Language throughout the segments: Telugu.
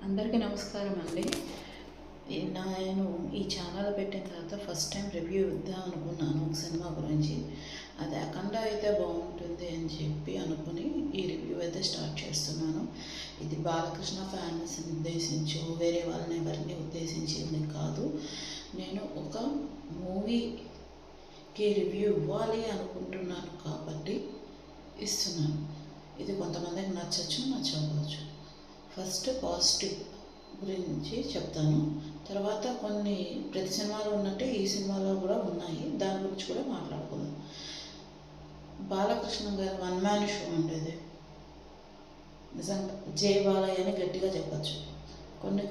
అందరికీ నమస్కారం అండి. నేను ఈ ఛానల్ పెట్టిన తర్వాత ఫస్ట్ టైం రివ్యూ ఇద్దాం అనుకున్నాను ఒక సినిమా గురించి. అది అఖండ అయితే బాగుంటుంది అని చెప్పి అనుకుని ఈ రివ్యూ అయితే స్టార్ట్ చేస్తున్నాను. ఇది బాలకృష్ణ ఫ్యాన్స్ని ఉద్దేశించి వేరే వాళ్ళని ఎవరిని ఉద్దేశించింది కాదు. నేను ఒక మూవీకి రివ్యూ ఇవ్వాలి అనుకుంటున్నాను కాబట్టి ఇస్తున్నాను. ఇది కొంతమందికి నచ్చచ్చు, నచ్చకపోవచ్చు. ఫస్ట్ పాజిటివ్ గురించి చెప్తాను. తర్వాత కొన్ని ప్రతి సినిమాలో ఉన్నట్టే ఈ సినిమాలో కూడా ఉన్నాయి, దాని గురించి కూడా మాట్లాడుకుందాం. బాలకృష్ణ గారి వన్ మ్యాన్ షో ఉండేది. నిజంగా జై బాలయ్య అని గట్టిగా చెప్పచ్చు.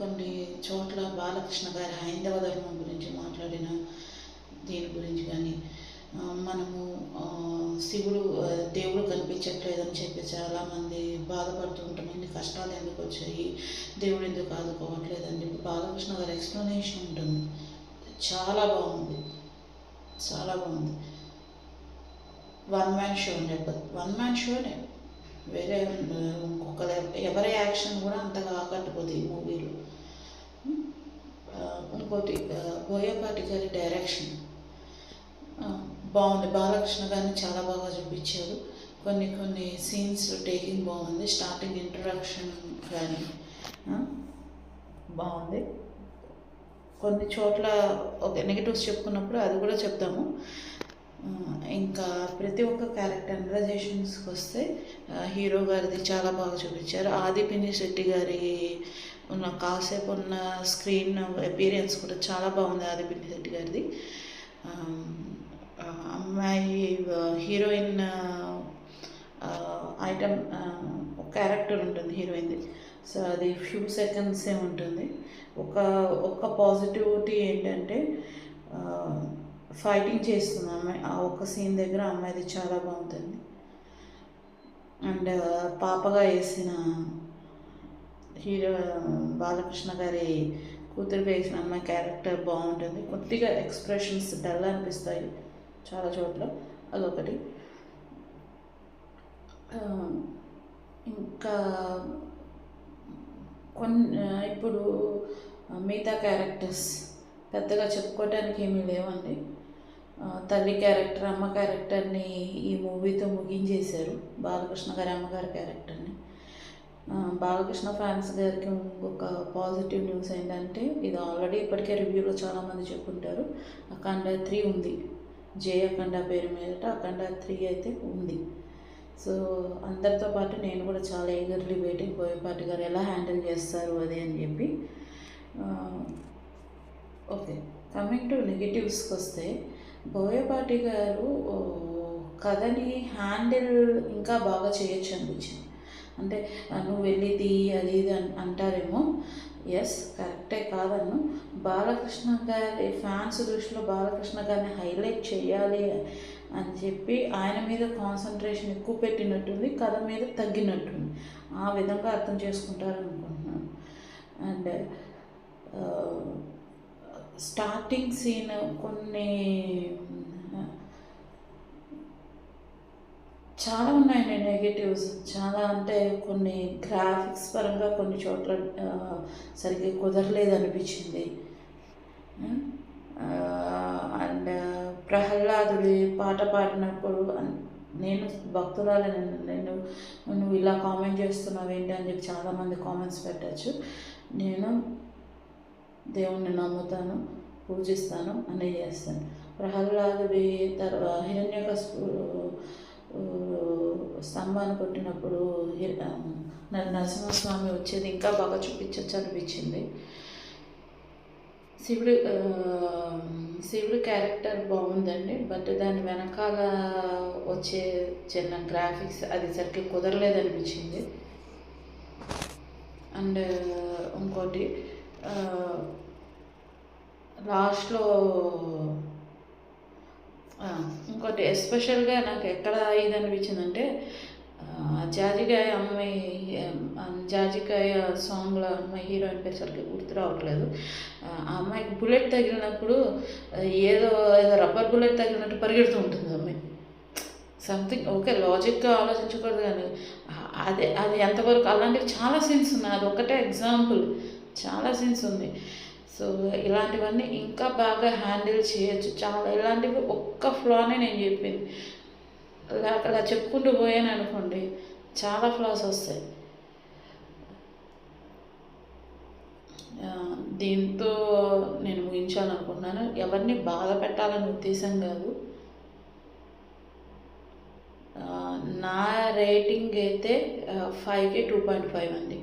కొన్ని చోట్ల బాలకృష్ణ గారి హైందవ ధర్మం గురించి మాట్లాడిన దీని గురించి కానీ, మనము శివుడు దేవుడు కనిపించట్లేదని చెప్పి చాలామంది బాధపడుతూ ఉంటాం. ఇన్ని కష్టాలు ఎందుకు వచ్చాయి, దేవుడు ఎందుకు ఆదుకోవట్లేదని చెప్పి బాలకృష్ణ గారి ఎక్స్ప్లెనేషన్ ఉంటుంది. చాలా బాగుంది, చాలా బాగుంది. వన్ మ్యాన్ షో ఉండేది. వన్ మ్యాన్ షోనే, వేరే ఇంకొక ఎవరి యాక్షన్ కూడా అంతగా ఆకట్టుకోదు ఈ మూవీలో. ఇంకోటి బోయపాటి గారి డైరెక్షన్ బాగుంది. బాలకృష్ణ గారిని చాలా బాగా చూపించారు. కొన్ని సీన్స్ టేకింగ్ బాగుంది. స్టార్టింగ్ ఇంట్రడక్షన్ కానీ బాగుంది. కొన్ని చోట్ల ఒక నెగిటివ్స్ చెప్పుకున్నప్పుడు అది కూడా చెప్తాము. ఇంకా ప్రతి ఒక్క క్యారెక్టరైజేషన్స్కి వస్తే హీరో గారిది చాలా బాగా చూపించారు. ఆదిపిని శెట్టి గారి కాసేపు ఉన్న స్క్రీన్ అపీరియన్స్ కూడా చాలా బాగుంది ఆదిపిని శెట్టి గారిది. అమ్మాయి హీరోయిన్ ఐటమ్ క్యారెక్టర్ ఉంటుంది హీరోయిన్ది. సో అది ఫ్యూ సెకండ్సే ఉంటుంది. ఒక పాజిటివిటీ ఏంటంటే ఫైటింగ్ చేస్తుంది అమ్మాయి. ఆ ఒక్క సీన్ దగ్గర అమ్మాయిది చాలా బాగుంటుంది. అండ్ పాపగా వేసిన హీరో బాలకృష్ణ గారి కూతురు వేసిన అమ్మాయి క్యారెక్టర్ బాగుంటుంది. కొద్దిగా ఎక్స్ప్రెషన్స్ డల్ అనిపిస్తాయి చాలా చోట్ల, అదొకటి. ఇంకా ఇప్పుడు మిగతా క్యారెక్టర్స్ పెద్దగా చెప్పుకోవటానికి ఏమీ లేవండి. తల్లి క్యారెక్టర్, అమ్మ క్యారెక్టర్ని ఈ మూవీతో ముగించేశారు. బాలకృష్ణ గారి అమ్మగారి క్యారెక్టర్ని. బాలకృష్ణ ఫ్యాన్స్ గారికి ఇంకొక పాజిటివ్ న్యూస్ ఏంటంటే, ఇది ఆల్రెడీ ఇప్పటికే రివ్యూలో చాలామంది చెప్పుకుంటారు, అఖండ 3 ఉంది. జై అఖండ పేరు మీదట అఖండ 3 అయితే ఉంది. సో అందరితో పాటు నేను కూడా చాలా ఈగర్లీ వెయిటింగ్, బోయపాటి గారు ఎలా హ్యాండిల్ చేస్తారు అది అని చెప్పి. ఓకే, కమింగ్ టు నెగిటివ్స్కి వస్తే, బోయపాటి గారు కథని హ్యాండిల్ ఇంకా బాగా చేయొచ్చు అనిపించింది. అంటే నువ్వు వెళ్ళిది అది ఇది అంటారేమో, ఎస్ కరెక్టే, కాదన్ను. బాలకృష్ణ గారి ఫ్యాన్స్ దృష్టిలో బాలకృష్ణ గారిని హైలైట్ చేయాలి అని చెప్పి ఆయన మీద కాన్సన్ట్రేషన్ ఎక్కువ పెట్టినట్టుంది, కథ మీద తగ్గినట్టుంది. ఆ విధంగా అర్థం చేసుకుంటారనుకుంటున్నాను. అండ్ స్టార్టింగ్ సీన్ కొన్ని చాలా ఉన్నాయండి నెగటివ్స్. చాలా అంటే కొన్ని గ్రాఫిక్స్ పరంగా కొన్ని చోట్ల సరిగ్గా కుదరలేదు అనిపించింది. అండ్ ప్రహ్లాదుడి పాట పాడినప్పుడు నేను భక్తురాలని, నువ్వు ఇలా కామెంట్ చేస్తున్నావు ఏంటి అని చెప్పి చాలామంది కామెంట్స్ పెట్టచ్చు. నేను దేవుణ్ణి నమ్ముతాను, పూజిస్తాను, అన్నీ చేస్తాను. ప్రహ్లాదుడి హిరణ్యకశిపుడు స్తంభాన్ని కొట్టినప్పుడు నరసింహస్వామి వచ్చేది ఇంకా బాగా చూపించచ్చు అనిపించింది. శివుడు క్యారెక్టర్ బాగుందండి, బట్ దాని వెనకాల వచ్చే చిన్న గ్రాఫిక్స్ అది సరిగ్గా కుదరలేదనిపించింది. అండ్ ఇంకోటి లాస్ట్లో ఇంకోటి ఎస్పెషల్గా నాకు ఎక్కడ ఇది అనిపించిందంటే, జాజికాయ అమ్మాయి, జాజికాయ సాంగ్లో అమ్మాయి హీరోయిన్ పేరు సరిగ్గా గుర్తు రావట్లేదు. ఆ అమ్మాయికి బుల్లెట్ తగిలినప్పుడు ఏదో రబ్బర్ బుల్లెట్ తగిలినట్టు పరిగెడుతూ ఉంటుంది అమ్మాయి. సంథింగ్ ఓకే లాజిక్గా ఆలోచించకూడదు కానీ అదే అది ఎంతవరకు అలాంటివి చాలా సీన్స్ ఉన్నాయి. అది ఒకటే ఎగ్జాంపుల్, చాలా సీన్స్ ఉంది. సో ఇలాంటివన్నీ ఇంకా బాగా హ్యాండిల్ చేయొచ్చు. చాలా ఇలాంటివి ఒక్క ఫ్లానే నేను చెప్పింది. అలా చెప్పుకుంటూ పోయాను అనుకోండి చాలా ఫ్లాస్ వస్తాయి. దీంతో నేను ముగించాలనుకుంటున్నాను. ఎవరిని బాధ పెట్టాలని ఉద్దేశం కాదు. నా రేటింగ్ అయితే 5కి 2.5 అండి.